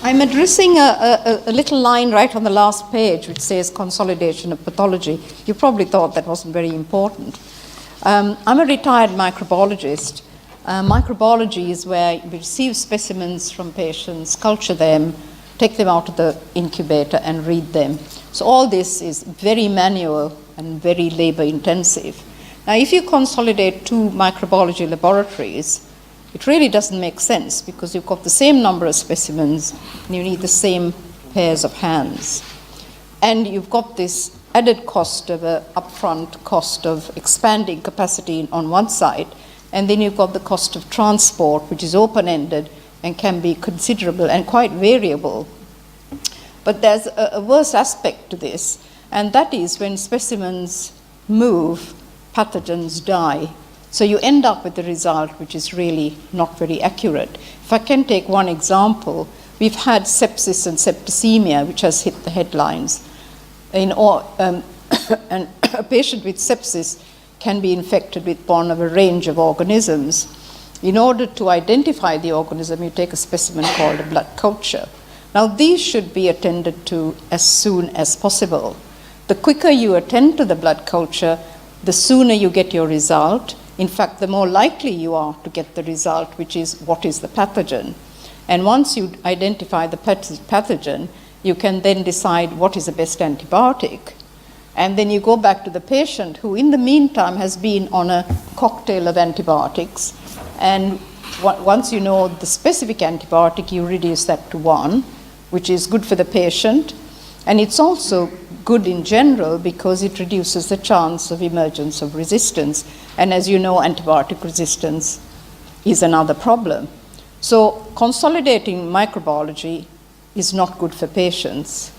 I'm addressing a little line right on the last page which says consolidation of pathology. You probably thought that wasn't very important. I'm a retired microbiologist. Microbiology is where we receive specimens from patients, culture them, take them out of the incubator and read them. So all this is very manual and very labor intensive. Now if you consolidate two microbiology laboratories, it really doesn't make sense because you've got the same number of specimens and you need the same pairs of hands. And you've got this added cost of an upfront cost of expanding capacity on one side, and then you've got the cost of transport, which is open-ended and can be considerable and quite variable. But there's a worse aspect to this, and that is when specimens move, pathogens die. So you end up with a result which is really not very accurate. If I can take one example, we've had sepsis and septicemia, which has hit the headlines. And a patient with sepsis can be infected with one of a range of organisms. In order to identify the organism, you take a specimen called a blood culture. Now, these should be attended to as soon as possible. The quicker you attend to the blood culture, the sooner you get your result. In fact, the more likely you are to get the result, which is what is the pathogen. And once you identify the pathogen, you can then decide what is the best antibiotic. And then you go back to the patient who in the meantime has been on a cocktail of antibiotics. And once you know the specific antibiotic, you reduce that to one, which is good for the patient. And it's also good in general because it reduces the chance of emergence of resistance. And as you know, antibiotic resistance is another problem. So consolidating microbiology is not good for patients.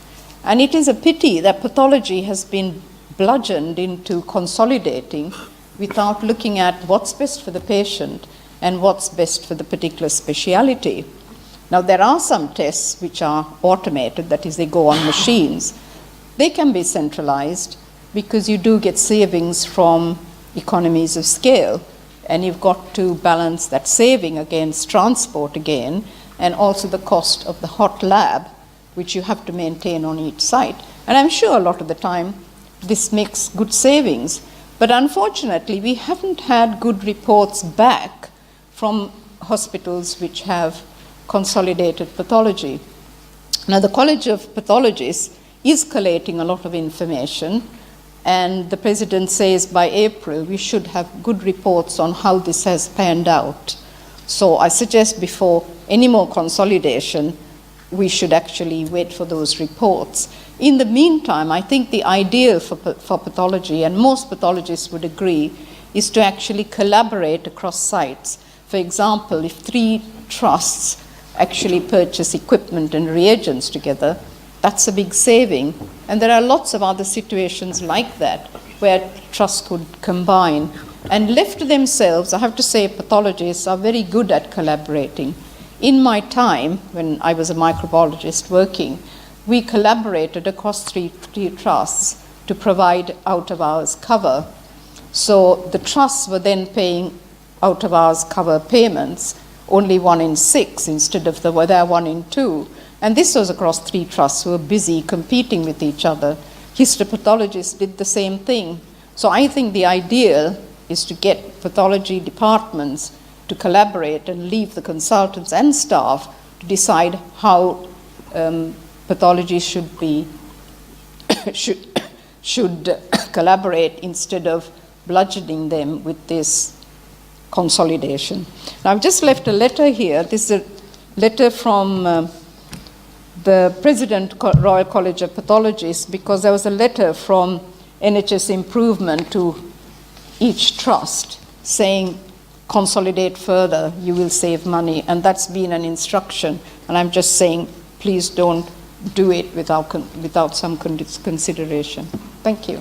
And it is a pity that pathology has been bludgeoned into consolidating without looking at what's best for the patient and what's best for the particular speciality. Now, there are some tests which are automated, that is, they go on machines. They can be centralized because you do get savings from economies of scale, and you've got to balance that saving against transport again, and also the cost of the hot lab, which you have to maintain on each site. And I'm sure a lot of the time this makes good savings, but unfortunately we haven't had good reports back from hospitals which have consolidated pathology. Now, the College of Pathologists is collating a lot of information, and the President says by April we should have good reports on how this has panned out. So I suggest before any more consolidation, we should actually wait for those reports. In the meantime, I think the ideal for pathology, and most pathologists would agree, is to actually collaborate across sites. For example, if 3 trusts actually purchase equipment and reagents together, that's a big saving. And there are lots of other situations like that where trusts could combine. And left to themselves, I have to say pathologists are very good at collaborating. In my time, when I was a microbiologist working, we collaborated across three trusts to provide out-of-hours cover. So the trusts were then paying out-of-hours cover payments, only 1 in 6 instead of there 1 in 2. And this was across 3 trusts who were busy competing with each other. Histopathologists did the same thing. So I think the ideal is to get pathology departments to collaborate and leave the consultants and staff to decide how pathology should be should collaborate instead of bludgeoning them with this consolidation. Now, I've just left a letter here. This is a letter from the President Royal College of Pathologists, because there was a letter from NHS Improvement to each trust saying, consolidate further, you will save money, and that's been an instruction. And I'm just saying, please don't do it without some consideration. Thank you.